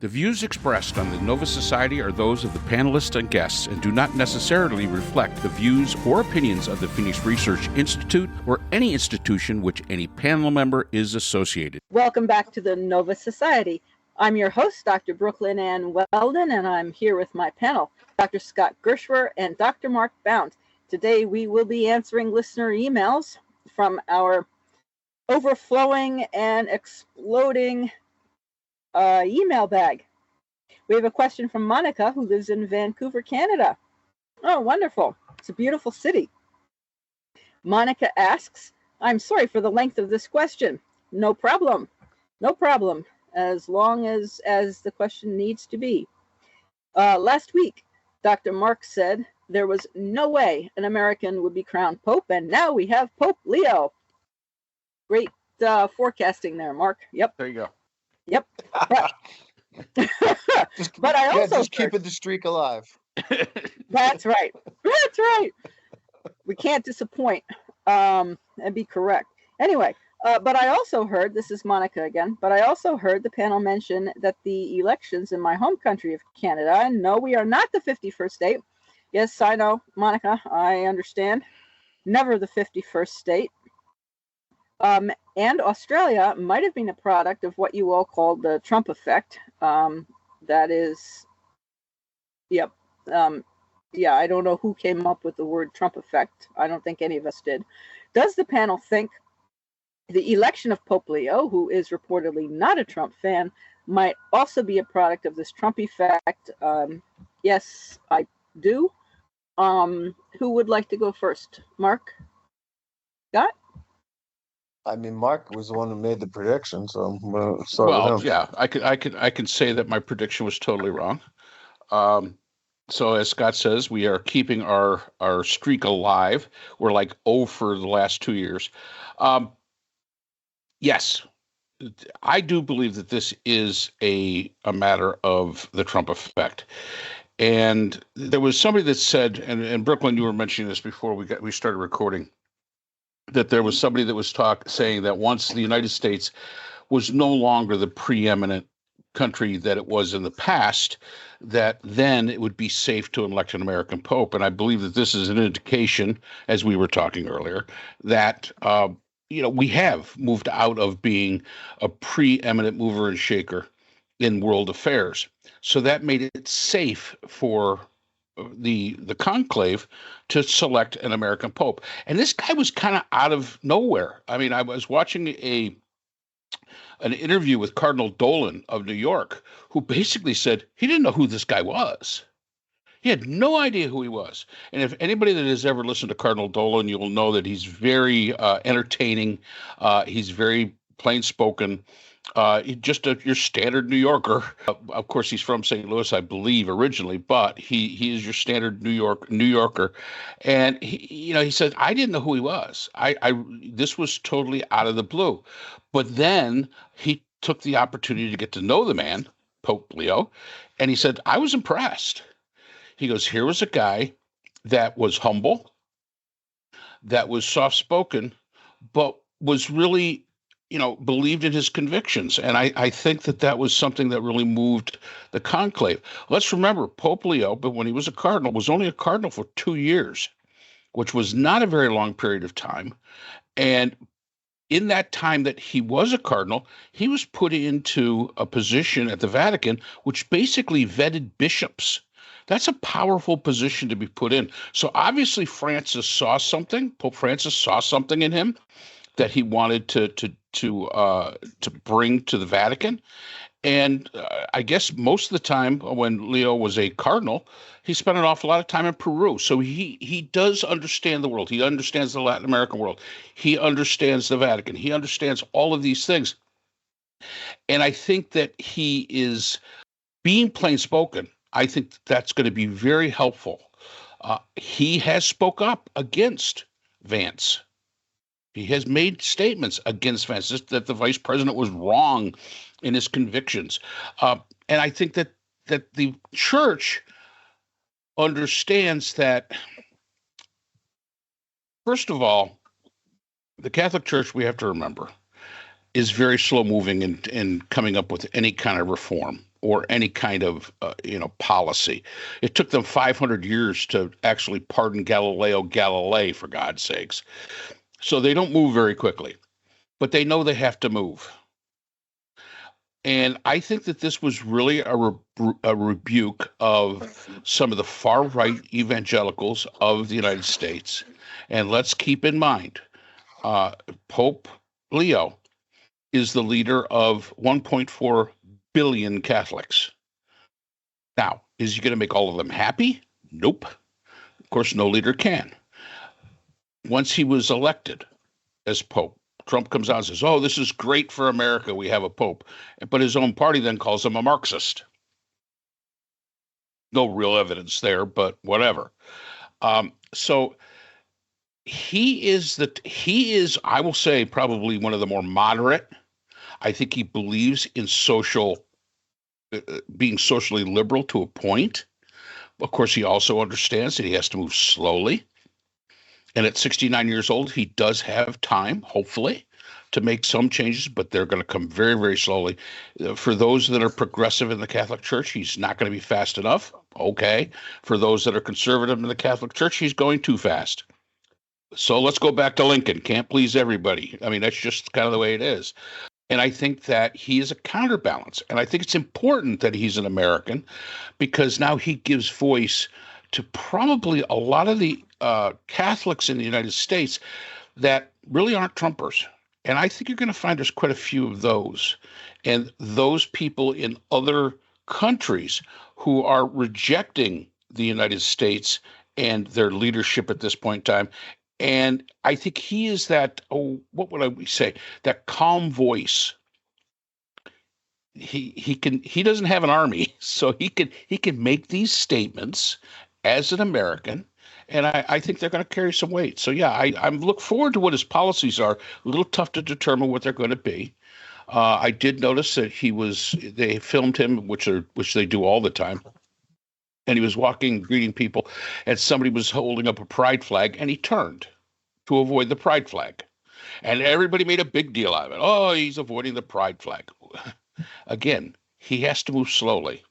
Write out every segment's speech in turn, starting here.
The views expressed on the Nova Society are those of the panelists and guests and do not necessarily reflect the views or opinions of the Phoenix Research Institute or any institution which any panel member is associated. Welcome back to the Nova Society. I'm your host, Dr. Brooklyn Ann Weldon, and I'm here with my panel, Dr. Scott Gershwer and Dr. Mark Bound. Today we will be answering listener emails from our overflowing and exploding email bag. We have a question from Monica, who lives in Vancouver, Canada. Oh, wonderful. It's a beautiful city. Monica asks, I'm sorry for the length of this question. No problem. No problem, as long as the question needs to be. Last week, Dr. Mark said there was no way an American would be crowned Pope, and now we have Pope Leo. Great forecasting there, Mark. Yep. There you go. Yep. But I also just keeping the streak alive. That's right. That's right. We can't disappoint and be correct. Anyway, but I also heard, this is Monica again, but I also heard the panel mention that the elections in my home country of Canada, and no, we are not the 51st state. Yes, I know, Monica, I understand. Never the 51st state. And Australia might have been a product of what you all called the Trump effect. That is, yep. Yeah, I don't know who came up with the word Trump effect. I don't think any of us did. Does the panel think the election of Pope Leo, who is reportedly not a Trump fan, might also be a product of this Trump effect? Yes, I do. Who would like to go first? Mark? Scott? I mean, Mark was the one who made the prediction, so I'm going to start with him. Yeah, I can say that my prediction was totally wrong. So as Scott says, we are keeping our streak alive. We're like 0 for the last 2 years. Yes, I do believe that this is a matter of the Trump effect. And there was somebody that said, and Brooklyn, you were mentioning this before we started recording, that there was somebody that was saying that once the United States was no longer the preeminent country that it was in the past, that then it would be safe to elect an American Pope. And I believe that this is an indication, as we were talking earlier, that we have moved out of being a preeminent mover and shaker in world affairs. So that made it safe for the conclave to select an American Pope. And this guy was kind of out of nowhere. I mean, I was watching an interview with Cardinal Dolan of New York, who basically said he didn't know who this guy was. He had no idea who he was. And if anybody that has ever listened to Cardinal Dolan, you'll know that he's very entertaining. He's very plain-spoken. Just your standard New Yorker. Of course, he's from St. Louis, I believe, originally, but he is your standard New Yorker. And he said, I didn't know who he was. This was totally out of the blue. But then he took the opportunity to get to know the man, Pope Leo, and he said, I was impressed. He goes, here was a guy that was humble, that was soft-spoken, but was really believed in his convictions. And I think that was something that really moved the conclave. Let's remember, Pope Leo, but when he was a cardinal, was only a cardinal for 2 years, which was not a very long period of time. And in that time that he was a cardinal, he was put into a position at the Vatican, which basically vetted bishops. That's a powerful position to be put in. So obviously Pope Francis saw something in him that he wanted to bring to the Vatican. And I guess most of the time when Leo was a cardinal, he spent an awful lot of time in Peru. So he does understand the world. He understands the Latin American world. He understands the Vatican. He understands all of these things. And I think that he is being plain spoken. I think that's going to be very helpful. He has spoke up against Vance. He has made statements against Vance that the vice president was wrong in his convictions. And I think that the church understands that, first of all, the Catholic Church, we have to remember, is very slow moving in coming up with any kind of reform. or any kind of policy. It took them 500 years to actually pardon Galileo Galilei, for God's sakes. So they don't move very quickly, but they know they have to move. And I think that this was really a rebuke of some of the far right evangelicals of the United States. And let's keep in mind, Pope Leo is the leader of 1.4 billion Catholics. Now, is he going to make all of them happy? Nope. Of course, no leader can. Once he was elected as Pope, Trump comes out and says, oh, this is great for America. We have a Pope. But his own party then calls him a Marxist. No real evidence there, but whatever. So he is, I will say, probably one of the more moderate. I think he believes in being socially liberal to a point. Of course, he also understands that he has to move slowly. And at 69 years old, he does have time, hopefully, to make some changes, but they're going to come very, very slowly. For those that are progressive in the Catholic Church, he's not going to be fast enough. Okay. For those that are conservative in the Catholic Church, he's going too fast. So let's go back to Lincoln. Can't please everybody. I mean, that's just kind of the way it is. And I think that he is a counterbalance. And I think it's important that he's an American because now he gives voice to probably a lot of the Catholics in the United States that really aren't Trumpers. And I think you're going to find there's quite a few of those. And those people in other countries who are rejecting the United States and their leadership at this point in time. And I think he is that, what would I say, that calm voice. He doesn't have an army, so he can make these statements as an American, and I think they're going to carry some weight. So yeah, I look forward to what his policies are. A little tough to determine what they're going to be. I did notice that they filmed him, which they do all the time. And he was walking, greeting people, and somebody was holding up a pride flag, and he turned to avoid the pride flag. And everybody made a big deal out of it. Oh, he's avoiding the pride flag. Again, he has to move slowly.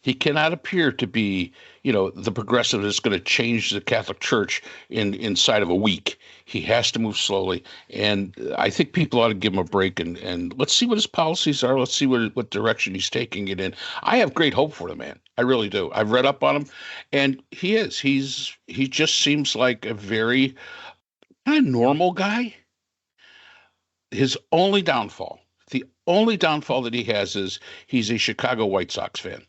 He cannot appear to be, the progressive that's going to change the Catholic Church inside of a week. He has to move slowly. And I think people ought to give him a break and let's see what his policies are. Let's see what direction he's taking it in. I have great hope for the man. I really do. I've read up on him, and he just seems like a very kind of normal guy. The only downfall that he has is he's a Chicago White Sox fan.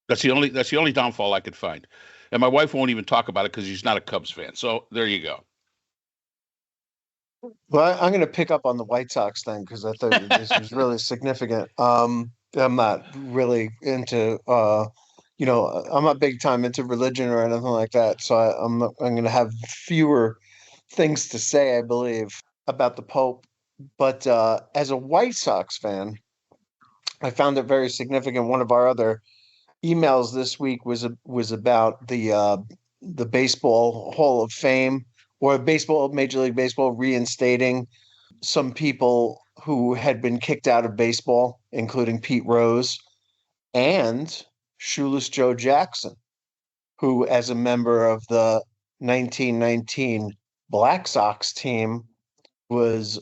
That's the only downfall I could find. And my wife won't even talk about it because he's not a Cubs fan. So there you go. Well, I'm going to pick up on the White Sox thing because I thought this was really significant. I'm not really into, I'm not big time into religion or anything like that. So I'm going to have fewer things to say, I believe, about the Pope. But as a White Sox fan, I found it very significant. One of our other emails this week was about the Baseball Hall of Fame or Major League Baseball reinstating some people who had been kicked out of baseball, including Pete Rose and Shoeless Joe Jackson, who, as a member of the 1919 Black Sox team, was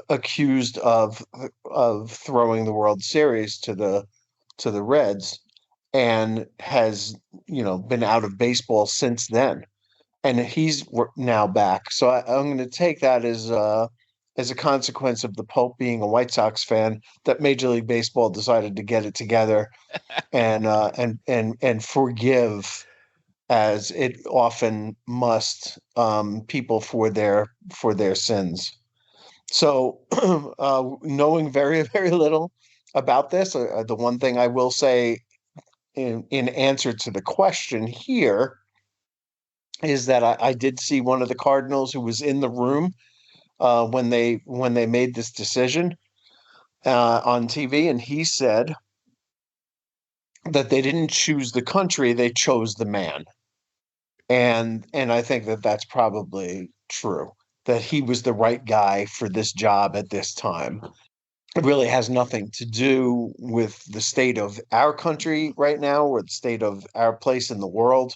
accused of throwing the World Series to the Reds, and has been out of baseball since then, and he's now back. So I'm going to take that as a consequence of the Pope being a White Sox fan, that Major League Baseball decided to get it together and forgive, as it often must, people for their sins. So knowing very, very little about this, the one thing I will say in answer to the question here is that I did see one of the Cardinals who was in the room when they made this decision on TV, and he said that they didn't choose the country, they chose the man. And I think that that's probably true, that he was the right guy for this job at this time. it really has nothing to do with the state of our country right now or the state of our place in the world,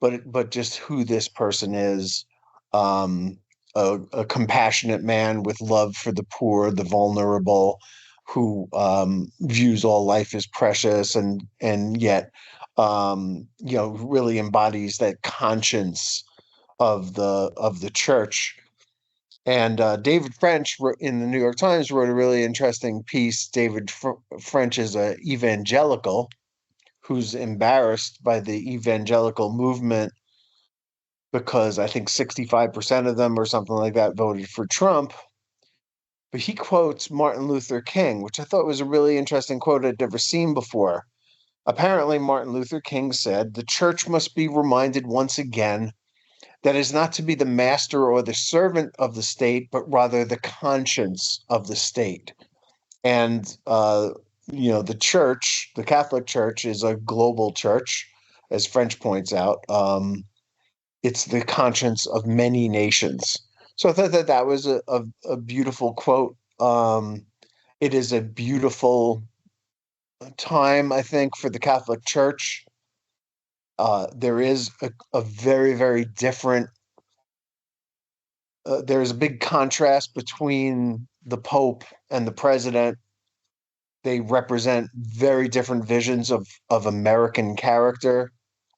but just who this person is. Um, a compassionate man with love for the poor, the vulnerable, who views all life as precious and yet really embodies that conscience of the church. And David French in the New York Times wrote a really interesting piece. French is an evangelical who's embarrassed by the evangelical movement because I think 65% of them or something like that voted for Trump. But he quotes Martin Luther King, which I thought was a really interesting quote I'd never seen before. Apparently, Martin Luther King said, "The church must be reminded once again that is not to be the master or the servant of the state, but rather the conscience of the state." And, the church, the Catholic Church, is a global church, as French points out. It's the conscience of many nations. So I thought that was a beautiful quote. It is a beautiful time, I think, for the Catholic Church. There is a very, very different there's a big contrast between the Pope and the president. They represent very different visions of American character,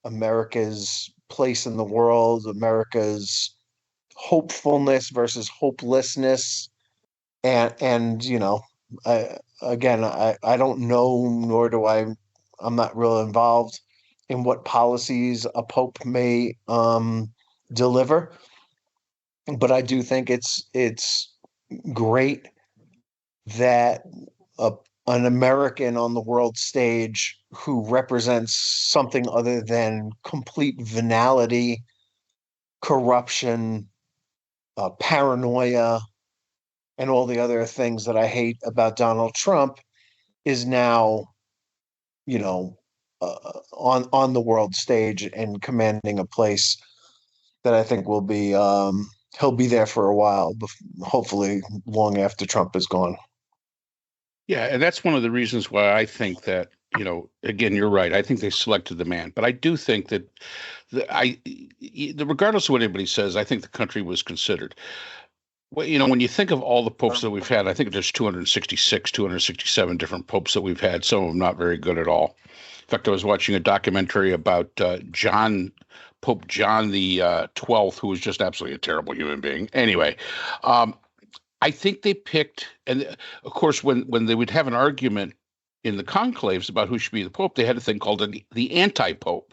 America's place in the world, America's hopefulness versus hopelessness. And I don't know, nor do I'm not real involved in what policies a pope may deliver, but I do think it's great that a, an American on the world stage who represents something other than complete venality, corruption, paranoia, and all the other things that I hate about Donald Trump is now, on the world stage and commanding a place that I think will be he'll be there for a while, hopefully long after Trump is gone. Yeah, and that's one of the reasons why I think that, again, you're right. I think they selected the man, but I do think that regardless of what anybody says, I think the country was considered. Well, when you think of all the popes that we've had, I think there's 266, 267 different popes that we've had. Some of them not very good at all. In fact, I was watching a documentary about Pope John the 12th, who was just absolutely a terrible human being. Anyway, I think they picked, and of course, when they would have an argument in the conclaves about who should be the pope, they had a thing called the anti-pope.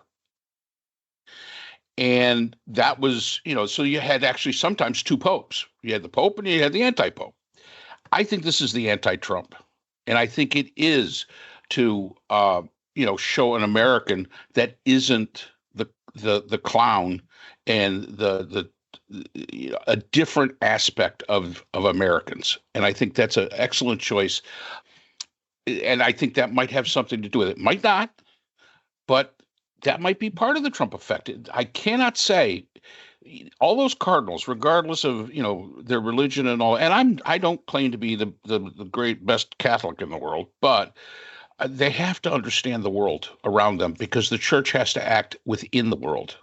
And that was, so you had actually sometimes two popes. You had the pope and you had the anti-pope. I think this is the anti-Trump. And I think it is to, show an American that isn't the clown and the a different aspect of Americans. And I think that's an excellent choice. And I think that might have something to do with it. Might not, but that might be part of the Trump effect. I cannot say all those cardinals, regardless of their religion and all. And I don't claim to be the great best Catholic in the world, but they have to understand the world around them because the church has to act within the world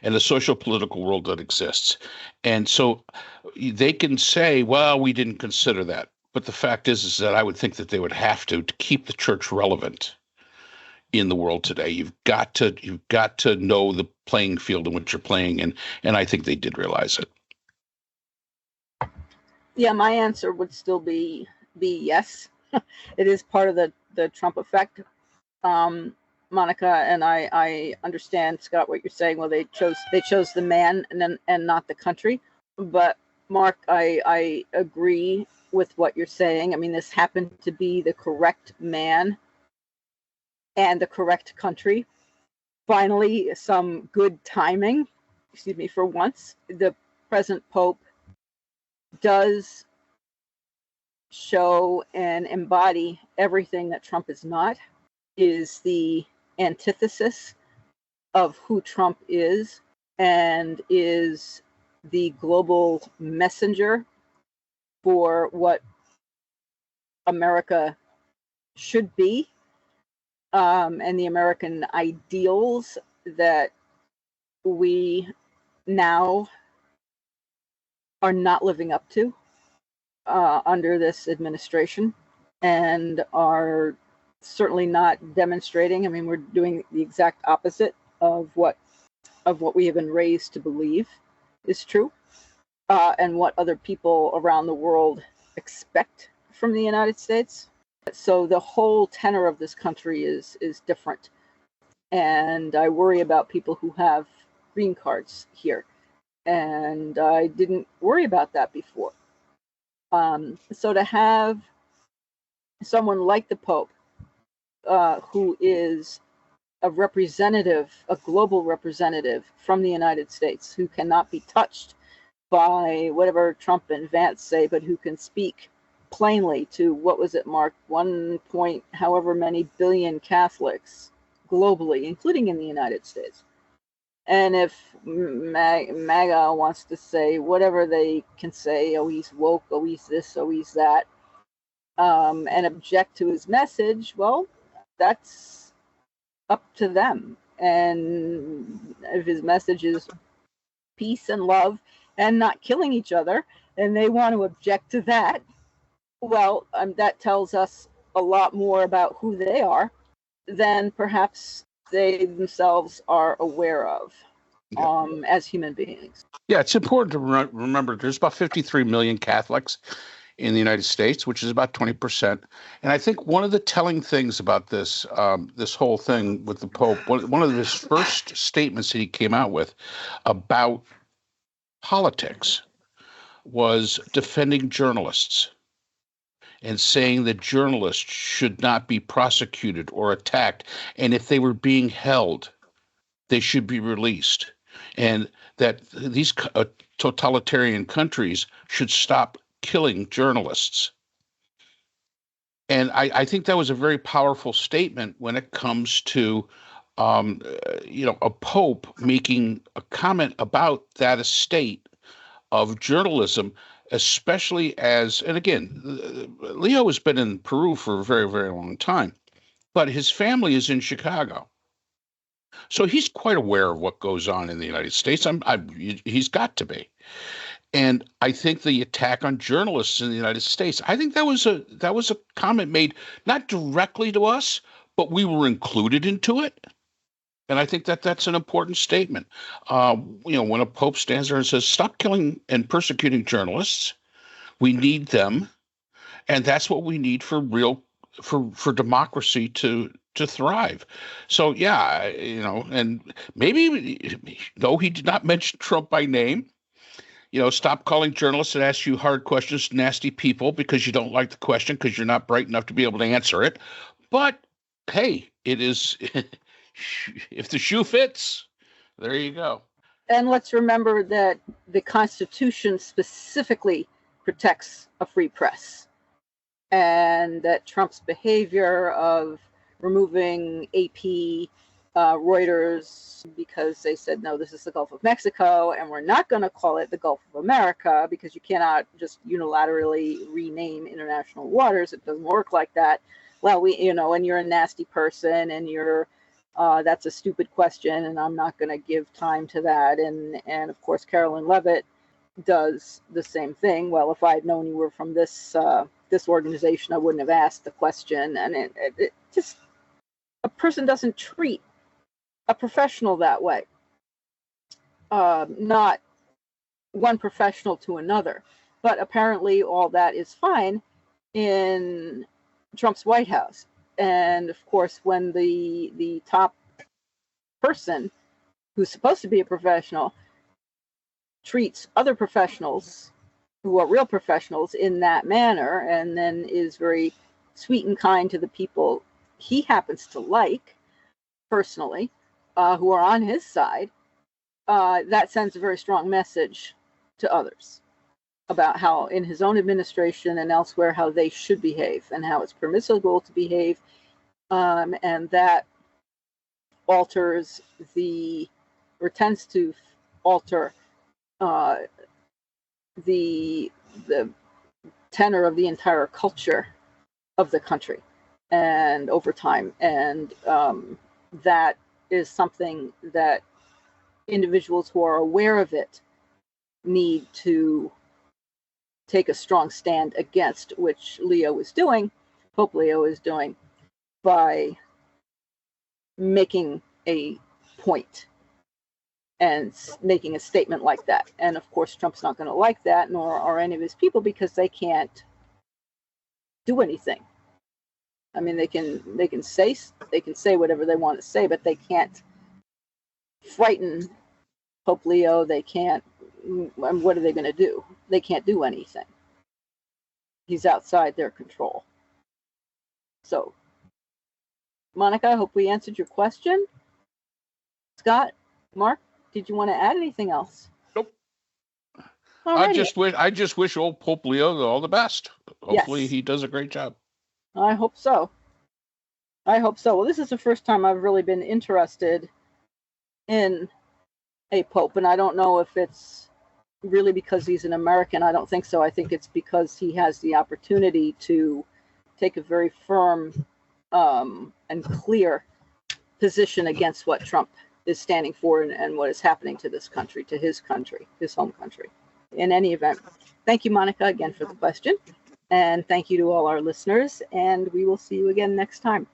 and the social political world that exists. And so they can say, well, we didn't consider that. But the fact is that I would think that they would have to keep the church relevant in the world today. You've got to know the playing field in which you're playing, and I think they did realize it. Yeah, my answer would still be yes. It is part of the Trump effect. Monica and I understand, Scott, what you're saying. Well, they chose the man and not the country. But Mark, I agree with what you're saying. I mean, this happened to be the correct man and the correct country. Finally, some good timing. Excuse me, for once, the present Pope does show and embody everything that Trump is not, is the antithesis of who Trump is, and is the global messenger for what America should be, and the American ideals that we now are not living up to under this administration, and are certainly not demonstrating. I mean, we're doing the exact opposite of what we have been raised to believe is true, and what other people around the world expect from the United States. So the whole tenor of this country is different, and I worry about people who have green cards here, and I didn't worry about that before. So to have someone like the Pope, who is a representative, a global representative from the United States, who cannot be touched by whatever Trump and Vance say, but who can speak plainly to, what was it, Mark, 1 point however many billion Catholics globally, including in the United States. And if MAGA wants to say whatever they can say, oh, he's woke, oh, he's this, oh, he's that, and object to his message, well, that's up to them. And if his message is peace and love and not killing each other, and they want to object to that, well, that tells us a lot more about who they are than perhaps they themselves are aware of, as human beings. Yeah, it's important to remember there's about 53 million Catholics in the United States, which is about 20%. And I think one of the telling things about this this whole thing with the Pope, one of his first statements that he came out with about politics was defending journalists and saying that journalists should not be prosecuted or attacked. And if they were being held, they should be released. And that these totalitarian countries should stop killing journalists. And I think that was a very powerful statement when it comes to, a pope making a comment about that estate of journalism, especially as, and again, Leo has been in Peru for a very, very long time, but his family is in Chicago. So he's quite aware of what goes on in the United States. He's got to be. And I think the attack on journalists in the United States, I think that was a comment made not directly to us, but we were included into it. And I think that that's an important statement. When a pope stands there and says, "Stop killing and persecuting journalists. We need them, and that's what we need for democracy to thrive." So yeah, and maybe though he did not mention Trump by name. Stop calling journalists that ask you hard questions, nasty people, because you don't like the question, because you're not bright enough to be able to answer it. But hey, it is, if the shoe fits, there you go. And let's remember that the Constitution specifically protects a free press, and that Trump's behavior of removing AP, Reuters, because they said, no, this is the Gulf of Mexico, and we're not going to call it the Gulf of America, because you cannot just unilaterally rename international waters. It doesn't work like that. Well, and you're a nasty person, and you're, that's a stupid question, and I'm not going to give time to that. And of course, Carolyn Levitt does the same thing. Well, if I had known you were from this organization, I wouldn't have asked the question. And it just, a person doesn't treat a professional that way. Not one professional to another. But apparently all that is fine in Trump's White House. And of course, when the top person who's supposed to be a professional treats other professionals who are real professionals in that manner, and then is very sweet and kind to the people he happens to like personally, who are on his side, that sends a very strong message to others about how in his own administration and elsewhere, how they should behave and how it's permissible to behave. And that alters tends to alter the tenor of the entire culture of the country and over time. And that is something that individuals who are aware of it need to take a strong stand against, which Pope Leo is doing, by making a point and making a statement like that. And of course, Trump's not going to like that, nor are any of his people, because they can't do anything. I mean, they can say whatever they want to say, but they can't frighten Pope Leo. They can't. What are they going to do? They can't do anything. He's outside their control. So, Monica, I hope we answered your question. Scott, Mark, did you want to add anything else? Nope. Alrighty. I just wish old Pope Leo all the best. Hopefully he does a great job. I hope so. Well, this is the first time I've really been interested in a pope, and I don't know if it's really because he's an American. I don't think so. I think it's because he has the opportunity to take a very firm and clear position against what Trump is standing for and what is happening to this country, to his country, his home country. In any event, thank you, Monica, again for the question. And thank you to all our listeners. And we will see you again next time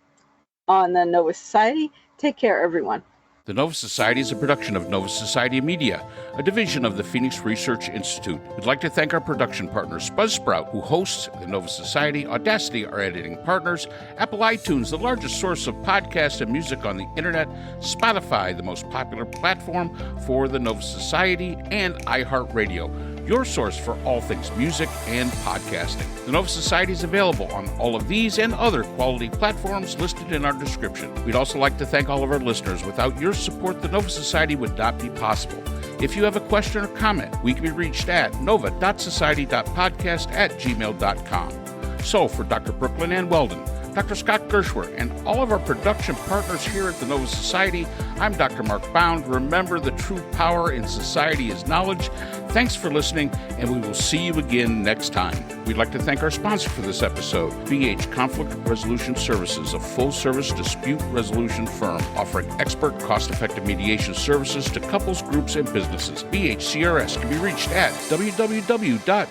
on the Nova Society. Take care, everyone. The Nova Society is a production of Nova Society Media, a division of the Phoenix Research Institute. We'd like to thank our production partners, Buzzsprout, who hosts the Nova Society, Audacity, our editing partners, Apple iTunes, the largest source of podcasts and music on the internet, Spotify, the most popular platform for the Nova Society, and iHeartRadio, your source for all things music and podcasting. The Nova Society is available on all of these and other quality platforms listed in our description. We'd also like to thank all of our listeners. Without your support, the Nova Society would not be possible. If you have a question or comment, we can be reached at nova.society.podcast@gmail.com. So for Dr. Brooklyn Ann Weldon, Dr. Scott Gershwer, and all of our production partners here at the Nova Society, I'm Dr. Mark Bound. Remember, the true power in society is knowledge. Thanks for listening, and we will see you again next time. We'd like to thank our sponsor for this episode, BH Conflict Resolution Services, a full-service dispute resolution firm offering expert, cost-effective mediation services to couples, groups, and businesses. BHCRS can be reached at www.bhcrs.com.